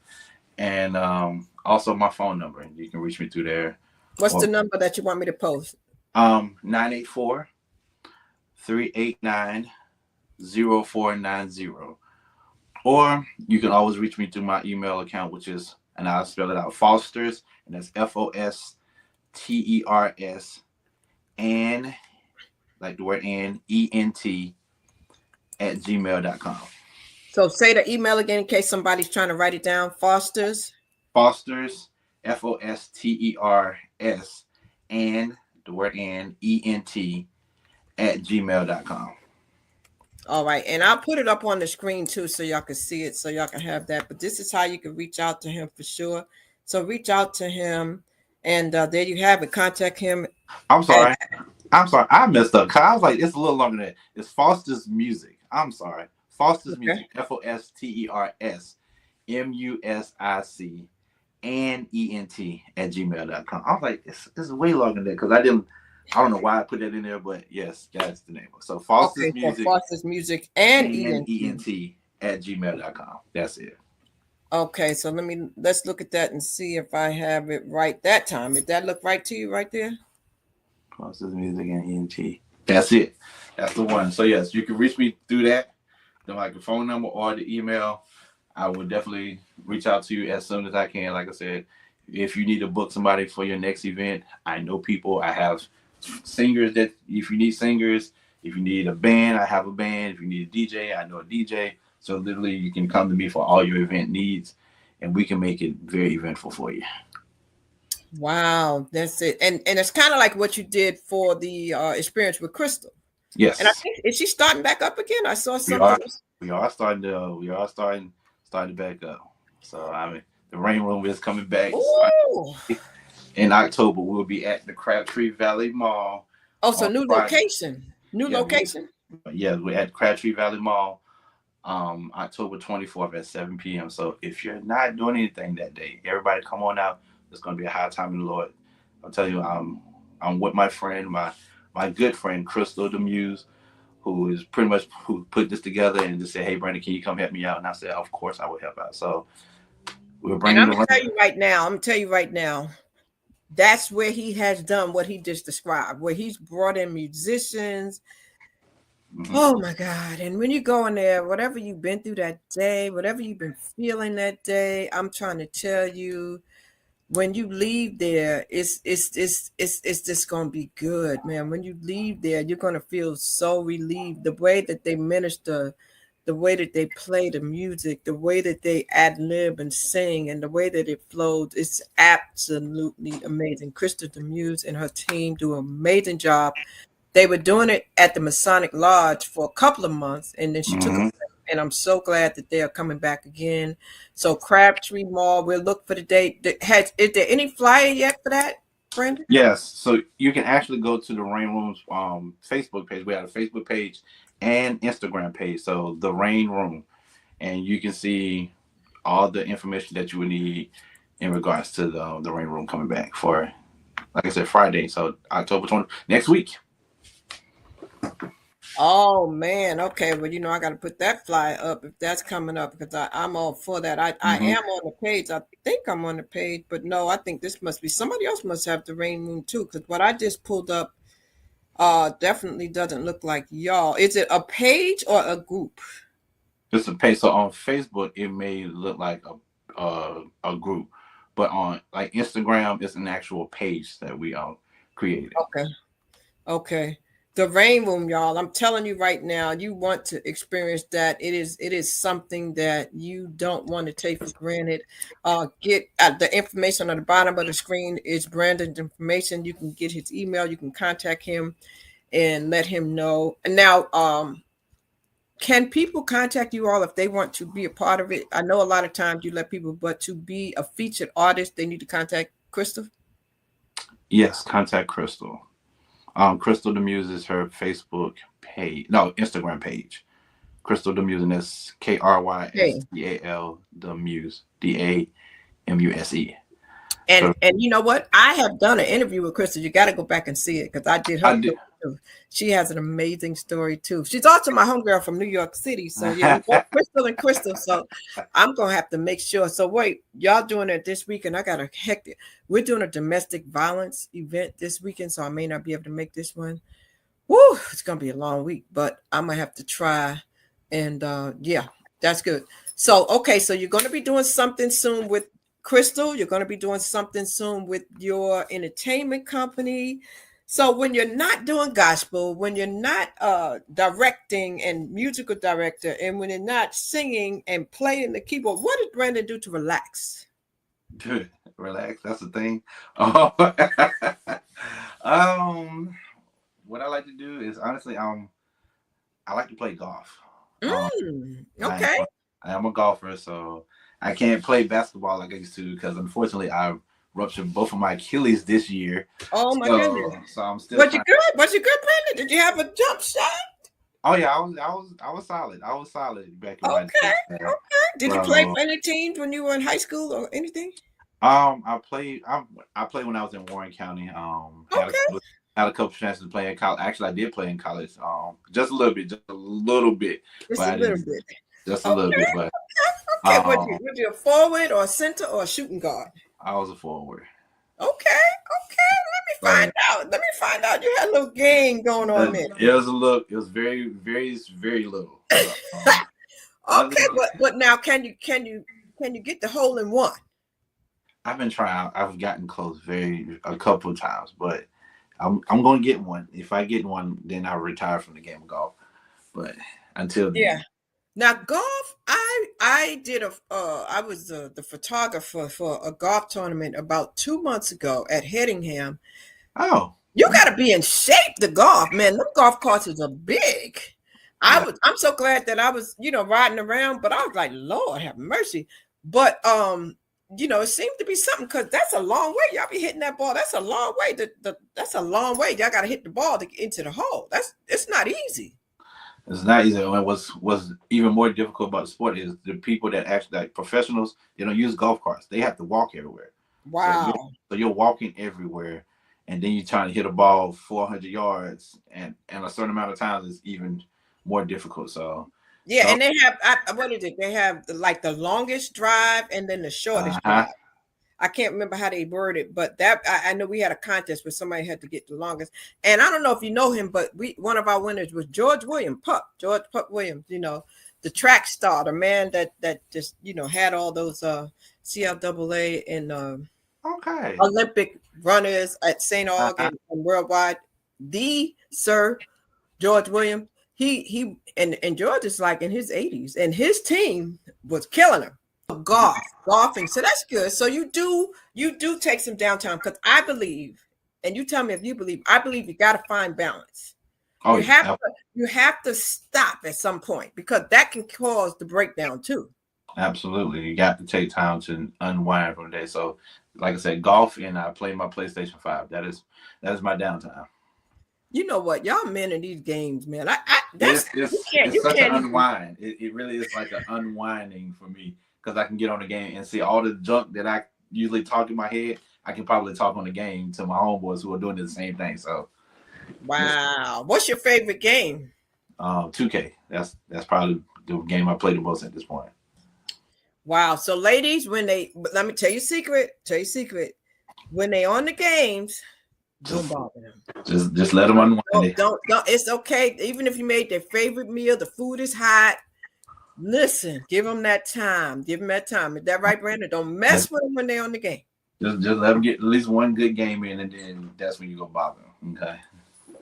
and also my phone number. You can reach me through there. What's the number that you want me to post? 984-389-0490. Or you can always reach me through my email account, which is, and I'll spell it out, Fosters, and that's FOSTERS and like the word and ENT at gmail.com. So say the email again in case somebody's trying to write it down. Foster's. Fosters, FOSTERS, and the word and ENT at gmail.com. All right. And I'll put it up on the screen too so y'all can see it, so y'all can have that. But this is how you can reach out to him for sure. So reach out to him, and there you have it. Contact him. I'm sorry. I messed up. I was like, it's a little longer than that. It's Foster's Music. I'm sorry. Foster's Music. FOSTERSMUSIC and ENT at gmail.com. I was like, it's way longer than that because I don't know why I put that in there, but yes, that's the name. So Foster's Music. So Foster's Music and ENT at gmail.com. That's it. Okay, so let's look at that and see if I have it right that time. Did that look right to you right there? Foster's Music and ENT. That's it. That's the one. So yes, you can reach me through that, the phone number or the email. I will definitely reach out to you as soon as I can. Like I said, if you need to book somebody for your next event, I know people. I have singers that if you need singers, if you need a band, I have a band. If you need a DJ, I know a DJ. So literally you can come to me for all your event needs and we can make it very eventful for you. Wow, that's it. And it's kind of like what you did for the experience with Crystal. Yes. And I think, is she starting back up again? I saw something. We are starting back up. So I mean the Rain Room is coming back. In October. We'll be at the Crabtree Valley Mall. Oh, so new location. Location? We're at Crabtree Valley Mall October 24th at 7 p.m. So if you're not doing anything that day, everybody come on out. It's going to be a high time in the Lord. I'll tell you, I'm with my friend, my good friend, Crystal the Muse, who is pretty much who put this together and just said, hey, Brandon, can you come help me out? And I said, of course I will help out. So we're bringing I'm going to tell you right now, that's where he has done what he just described, where he's brought in musicians. Mm-hmm. Oh my God. And when you go in there, whatever you've been through that day, whatever you've been feeling that day, I'm trying to tell you, when you leave there, it's just gonna be good, man. When you leave there, you're gonna feel so relieved. The way that they minister, the way that they play the music, the way that they ad lib and sing, and the way that it flows, it's absolutely amazing. Krista the Muse and her team do an amazing job. They were doing it at the Masonic Lodge for a couple of months, and then she took a break, and I'm so glad that they are coming back again. So Crabtree Mall, we'll look for the date. Is there any flyer yet for that, Brandon? Yes. So you can actually go to the Rain Room's Facebook page. We have a Facebook page and Instagram page. So the Rain Room, and you can see all the information that you would need in regards to the Rain Room coming back for, like I said, Friday. So October 20th, next week. Oh man, okay. Well, I got to put that flyer up if that's coming up, because I'm all for that. I am on the page. I think I'm on the page, but no, I think this must be somebody else must have the Rain Room too, because what I just pulled up definitely doesn't look like y'all. Is it a page or a group? It's a page. So on Facebook, it may look like a group, but on like Instagram, it's an actual page that we created. Okay. The Rain Room, y'all. I'm telling you right now, you want to experience that. It is something that you don't want to take for granted. Get the information on the bottom of the screen is Brandon's information. You can get his email. You can contact him and let him know. And now, can people contact you all if they want to be a part of it? I know a lot of times you let people, but to be a featured artist, they need to contact Crystal. Yes, contact Crystal. Crystal the Muse is her Facebook page. No, Instagram page. Crystal the Muse, and that's KRYSTAL the Muse, DAMUSE. And you know what? I have done an interview with Crystal. You got to go back and see it, because I did her too. She has an amazing story too. She's also my homegirl from New York City. So yeah, we got Crystal. So I'm gonna have to make sure. So wait, y'all doing it this weekend? I got a hectic. We're doing a domestic violence event this weekend, so I may not be able to make this one. Woo! It's gonna be a long week, but I'm gonna have to try. And yeah, that's good. So okay, so you're gonna be doing something soon with Crystal, you're going to be doing something soon with your entertainment company. So when you're not doing gospel, when you're not directing and musical director, and when you're not singing and playing the keyboard, what does Brandon do to relax? Dude, relax. That's the thing. Oh. What I like to do is honestly, I like to play golf. I Okay. I am a golfer, so I can't play basketball like I used to because unfortunately I ruptured both of my Achilles this year. Oh my goodness. So I'm still Was you trying. good? Was you good, Brandon? Did you have a jump shot? Oh yeah, I was solid. I was solid back in my Okay. day. Okay. Did you play So for any teams when you were in high school or anything? I played when I was in Warren County. Okay. Had a couple chances to play in college. Actually, I did play in college. Just a little bit, Just but a I little didn't bit. just a little Okay. bit. But Okay. um, Was you a forward or a center or a shooting guard? I was a forward. Okay. Okay. Let me find But out. Let me find out. You had a little game going on there. it was a look. It was very, very, very little. But, other Okay. than, But now can you get the hole in one? I've been trying. I've gotten close a couple of times, but I'm going to get one. If I get one, then I'll retire from the game of golf. But until then, Yeah. Now golf, I did I was the photographer for a golf tournament about 2 months ago at Headingham. oh You got to be in shape to golf, man. Them golf courses are big. yeah, I'm so glad that I was, riding around, but I was like, Lord have mercy. But it seemed to be something because that's a long way. Y'all be hitting that ball. That's a long way. That's a long way. Y'all got to hit the ball to get into the hole. It's not easy. it's not easy. And what's even more difficult about the sport is the people that actually like professionals. They don't use golf carts. They have to walk everywhere. So Wow. you're walking everywhere, and then you're trying to hit a ball 400 yards, and a certain amount of times is even more difficult. So, Yeah, so and they have what is it? They have like the longest drive and then the shortest drive. uh-huh. I can't remember how they worded, but that I know we had a contest where somebody had to get the longest. And I don't know if you know him, but one of our winners was George Puck Williams. The track star, the man that just had all those CLAA and Okay. Olympic runners at St. Aug Uh-huh. and worldwide. The Sir George Williams. And George is like in his 80s, and his team was killing him. Golfing. So that's good. So you do take some downtime because I believe, and you tell me if you believe, I believe you got to find balance. Oh, You have to stop at some point because that can cause the breakdown too. absolutely. You got to take time to unwind from the day. So, like I said, golf and I play my PlayStation 5. That is my downtime. You know what? Y'all men in these games, man. I that's It's you such an can't even. unwind. It really is like an unwinding for me because I can get on the game and see all the junk that I usually talk in my head. I can probably talk on the game to my homeboys who are doing the same thing. So, Wow. What's your favorite game? 2K. That's probably the game I play the most at this point. Wow. So ladies, let me tell you a secret. When they on the games, don't bother them. Just let them unwind. Don't. It's okay. Even if you made their favorite meal, the food is hot. Listen, give them that time. Give them that time. Is that right, Brandon? Don't mess with them when they're on the game. Just let them get at least one good game in, and then that's when you go bother them. Okay.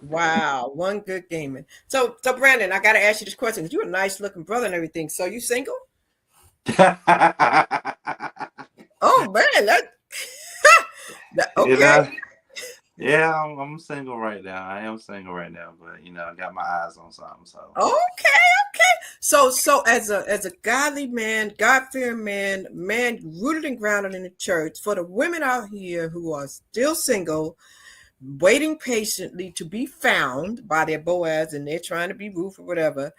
Wow, one good game in. So Brandon, I got to ask you this question because you're a nice looking brother and everything. So you single? Oh man, okay. Yeah, I'm single right now. I am single right now, but I got my eyes on something. So Okay. So as a godly man, God-fearing man rooted and grounded in the church, for the women out here who are still single, waiting patiently to be found by their Boaz, and they're trying to be Ruth or whatever.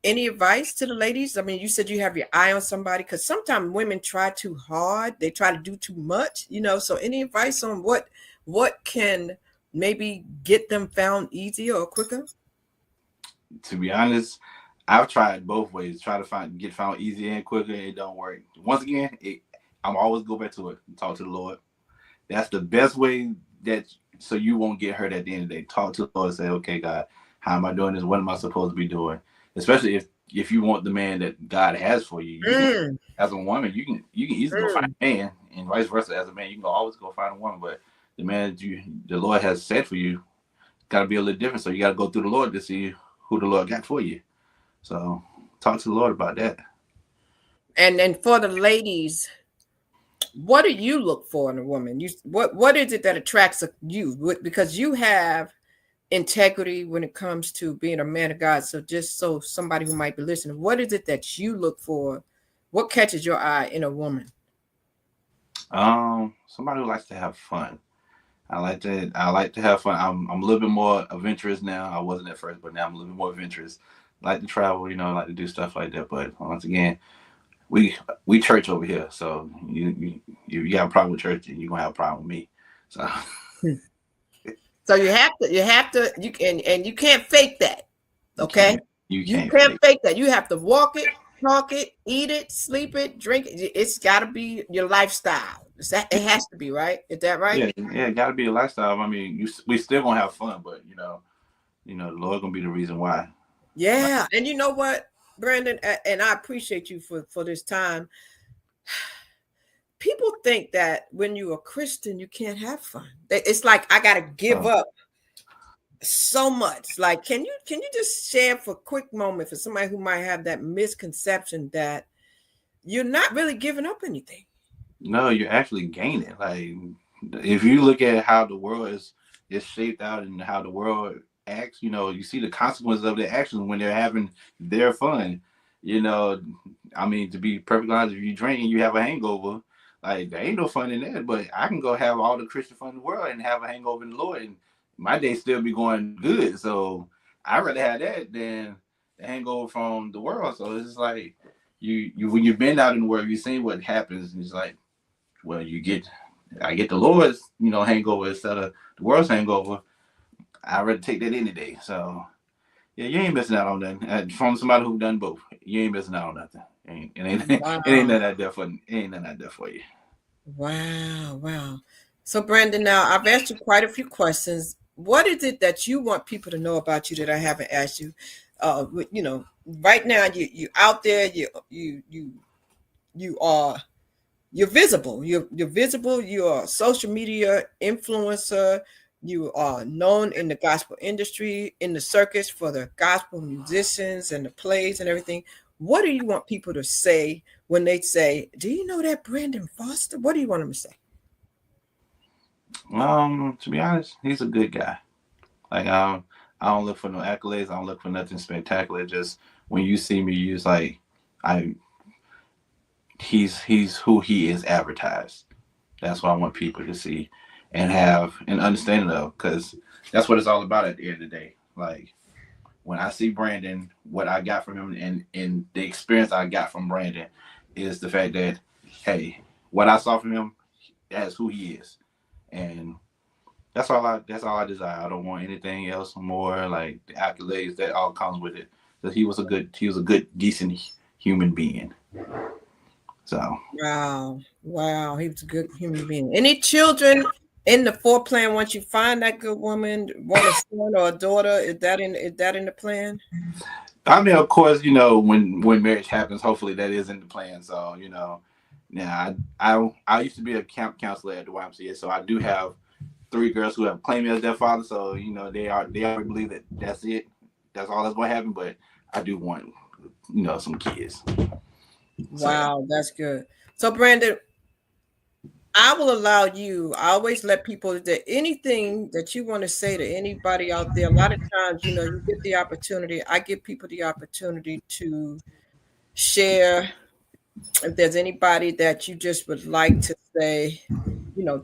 Any advice to the ladies? I mean, you said you have your eye on somebody because sometimes women try too hard. They try to do too much, So any advice on what can maybe get them found easier or quicker? to be honest, I've tried both ways. Try to get found easier and quicker. It don't work. Once again, I'm always go back to it and talk to the Lord. That's the best way so you won't get hurt at the end of the day. Talk to the Lord and say, okay, God, how am I doing this? What am I supposed to be doing? Especially if if you want the man that God has for you, you can, Mm, as a woman, you can easily go find mm. a man, and vice versa. As a man, you can always go find a woman, but the man that the Lord has set for you, got to be a little different. So you got to go through the Lord to see who the Lord got for you. So talk to the Lord about that. And then for the ladies, what do you look for in a woman? What is it that attracts you? Because you have integrity when it comes to being a man of God. So just so somebody who might be listening, what is it that you look for? What catches your eye in a woman? Somebody who likes to have fun. I like to have fun. I'm a little bit more adventurous now. I wasn't at first, but now I'm a little bit more adventurous. I like to travel, I like to do stuff like that. But once again, we church over here, so you have a problem with church, and you're gonna have a problem with me. So So you can, and you can't fake that. you Okay. You can't can't fake. fake that. You have to walk it, talk it, eat it, sleep it, drink it. It's got to be your lifestyle. It has to be, right? Is that right? Yeah, it got to be a lifestyle. I mean, we still gonna have fun, but the Lord gonna be the reason why. Like, Yeah. And you know what, Brandon, and I appreciate you for this time. People think that when you're a Christian, you can't have fun. It's like I got to give uh, up so much. Like, can you just share for a quick moment for somebody who might have that misconception that you're not really giving up anything? no, you're actually gaining. Like, if you look at how the world is shaped out and how the world acts, you see the consequences of their actions when they're having their fun. You know, I mean, to be perfectly honest, if you drink and you have a hangover, like there ain't no fun in that. But I can go have all the Christian fun in the world and have a hangover in the Lord, and my day still be going good. So I'd rather have that than the hangover from the world. So it's just like you when you've been out in the world, you've seen what happens, and it's like, well, I get the Lord's, hangover instead of the world's hangover. I'd rather take that any day. So yeah, you ain't missing out on nothing. From somebody who done both, you ain't missing out on nothing. It ain't Wow. nothing out there for you. Wow. Wow. So, Brandon, now I've asked you quite a few questions. What is it that you want people to know about you that I haven't asked you? Right now you out there, you are you're visible. You're visible. You're a social media influencer. You are known in the gospel industry, in the circus for the gospel musicians and the plays and everything. What do you want people to say when they say, "Do you know that Brandon Foster?" What do you want them to say? To be honest, he's a good guy. Like I don't look for no accolades. I don't look for nothing spectacular. Just when you see me, you just like, I he's who he is advertised. That's what I want people to see and have an understanding of, because that's what it's all about at the end of the day. Like when I see Brandon, what I got from him and the experience I got from Brandon is the fact that, hey, what I saw from him, that's who he is. And that's all I desire. I don't want anything else more, like the accolades that all comes with it. That he was a good, decent human being. So Wow, wow, he was a good human being. Any children in the foreplan once you find that good woman, want a son or a daughter? Is that in the plan? I mean, of course, when marriage happens, hopefully that is in the plan. So yeah, I used to be a camp counselor at the YMCA, so I do have three girls who have claimed me as their father. So they already believe that that's it. That's all that's going to happen. But I do want some kids. So yeah. Wow, that's good. So, Brandon, I will allow you. I always let people. Is there anything that you want to say to anybody out there? A lot of times, you get the opportunity. I give people the opportunity to share. If there's anybody that you just would like to say,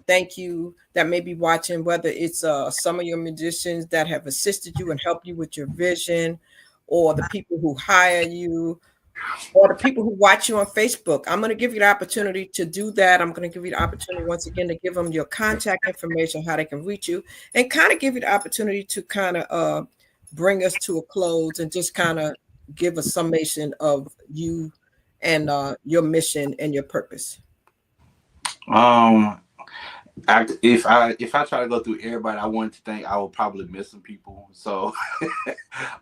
thank you, that may be watching, whether it's some of your musicians that have assisted you and helped you with your vision, or the people who hire you, or the people who watch you on Facebook. I'm going to give you the opportunity to do that. I'm going to give you the opportunity once again to give them your contact information, how they can reach you, and kind of give you the opportunity to kind of bring us to a close and just kind of give a summation of you and your mission and your purpose. Um, If I try to go through everybody, I wanted to think I will probably miss some people. So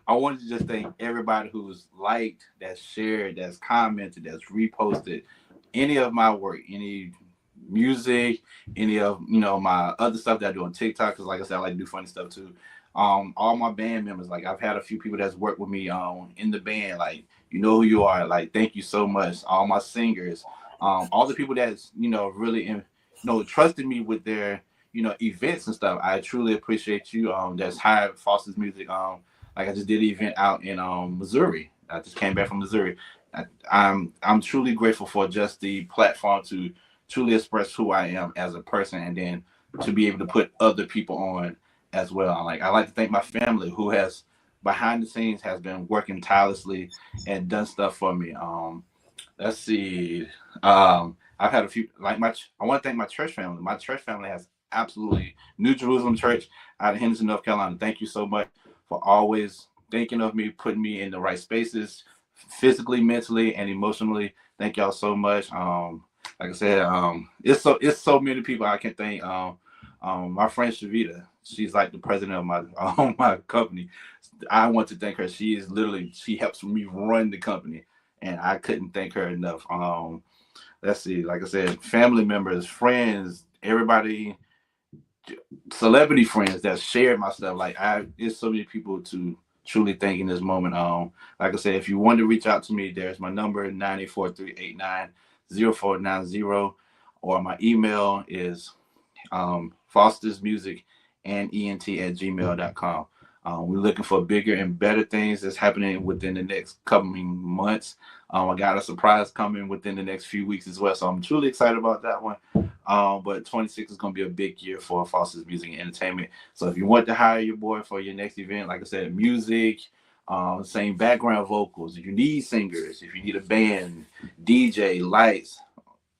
I wanted to just thank everybody who's liked, that's shared, that's commented, that's reposted any of my work, any music, any of my other stuff that I do on TikTok. Because like I said, I like to do funny stuff too. All my band members, like I've had a few people that's worked with me in the band, like you know who you are. Like thank you so much. All my singers, all the people that's really trusted me with their events and stuff. I truly appreciate you. That's hired Foster's Music. Like I just did an event out in Missouri. I just came back from Missouri. I'm truly grateful for just the platform to truly express who I am as a person, and then to be able to put other people on as well. Like I like to thank my family who has behind the scenes has been working tirelessly and done stuff for me. Let's see. I've had a few I want to thank my church family. My church family has absolutely New Jerusalem Church out of Henderson, North Carolina. Thank you so much for always thinking of me, putting me in the right spaces, physically, mentally, and emotionally. Thank y'all so much. Like I said, it's so many people I can thank. My friend Shavita, she's like the president of my my company. I want to thank her. She helps me run the company, and I couldn't thank her enough. Let's see, like I said, family members, friends, everybody, celebrity friends that shared my stuff. There's so many people to truly thank in this moment. Like I said, if you want to reach out to me, there's my number 984-389-0490, or my email is Foster's Music and ENT@gmail.com. We're looking for bigger and better things that's happening within the next coming months. I got a surprise coming within the next few weeks as well, so I'm truly excited about that one. But 26 is going to be a big year for Foster's Music and Entertainment. So if you want to hire your boy for your next event, like I said, music, same background vocals, if you need singers, if you need a band, DJ, lights,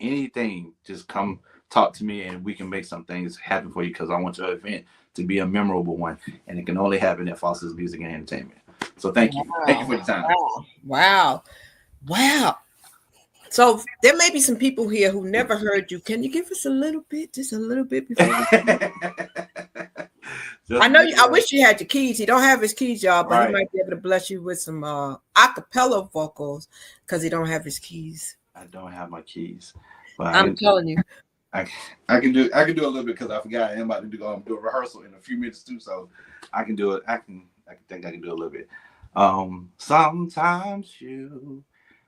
anything, just come talk to me and we can make some things happen for you, because I want your event to be a memorable one, and it can only happen at Foster's Music and Entertainment. So thank you. Wow. Thank you for your time. Wow. So there may be some people here who never heard you. Can you give us a little bit, just a little bit before we I know I wish you had your keys. He don't have his keys, y'all, but he might be able to bless you with some acapella vocals because he don't have his keys. I don't have my keys, but I'm telling you. I can do a little bit, because I forgot I'm about to do a rehearsal in a few minutes too, so I can do it. I think I can do a little bit. Sometimes you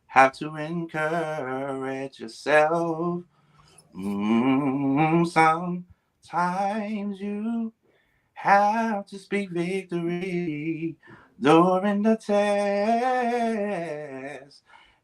have to encourage yourself. Sometimes you have to speak victory during the test,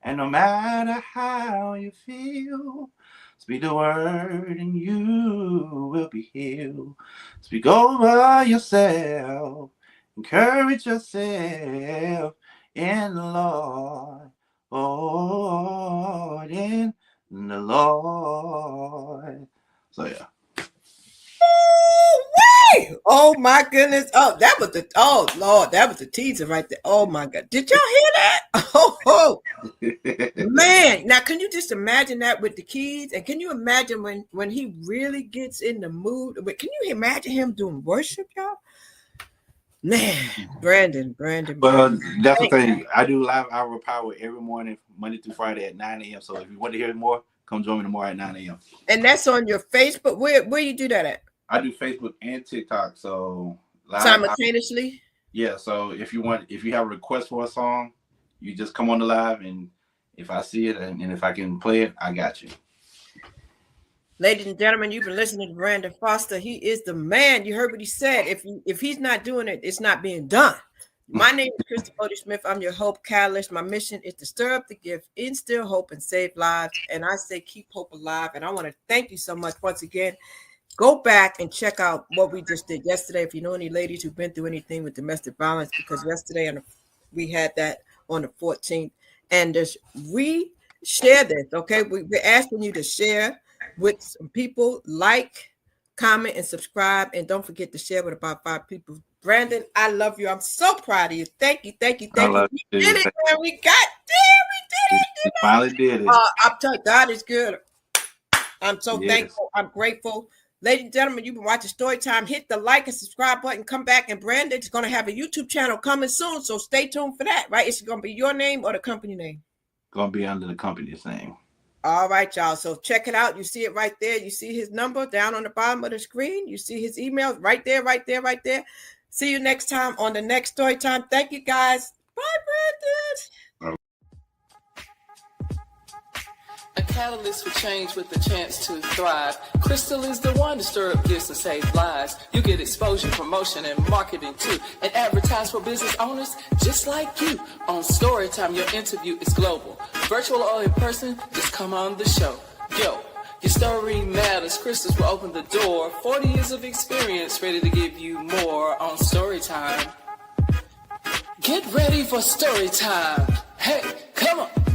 and no matter how you feel, speak the word and you will be healed. Speak over yourself. Encourage yourself in the Lord. Oh, in the Lord. So, yeah. Oh my goodness. Oh, Lord, that was the teaser right there. Oh my God. Did y'all hear that? Oh man. Now can you just imagine that with the keys? And can you imagine when he really gets in the mood? But can you imagine him doing worship, y'all? Man, Brandon. Well, that's the thing. I do live Hour of Power every morning, Monday through Friday at 9 a.m. So if you want to hear more, come join me tomorrow at 9 a.m. And that's on your Facebook. Where you do that at? I do Facebook and TikTok. So simultaneously? Yeah. So if you have a request for a song, you just come on the live, and if I see it and if I can play it, I got you. Ladies and gentlemen, you've been listening to Brandon Foster. He is the man. You heard what he said. If he's not doing it, it's not being done. My name is Crystal Bodie Smith. I'm your hope catalyst. My mission is to stir up the gift, instill hope, and save lives. And I say keep hope alive. And I want to thank you so much once again. Go back and check out what we just did yesterday. If you know any ladies who've been through anything with domestic violence, because yesterday we had that on the 14th. And just share this, okay? We're asking you to share with some people, like, comment, and subscribe. And don't forget to share with about 5 people. Brandon, I love you. I'm so proud of you. Thank you. We did it, man. We did it. We finally did it. I'm telling you, God is good. I'm so thankful. I'm grateful. Ladies and gentlemen, you've been watching Storytime. Hit the like and subscribe button. Come back, and Brandon's going to have a YouTube channel coming soon, so stay tuned for that, right? Is it going to be your name or the company name? Going to be under the company's name. All right, y'all. So check it out. You see it right there. You see his number down on the bottom of the screen. You see his email right there, right there, right there. See you next time on the next Storytime. Thank you, guys. Bye, Brandon. A catalyst for change with the chance to thrive. Crystal is the one to stir up gifts and save lives. You get exposure, promotion, and marketing too. And advertise for business owners just like you. On Storytime, your interview is global. Virtual or in person, just come on the show. Yo, your story matters. Crystals will open the door. 40 years of experience, ready to give you more on Storytime. Get ready for Storytime. Hey, come on.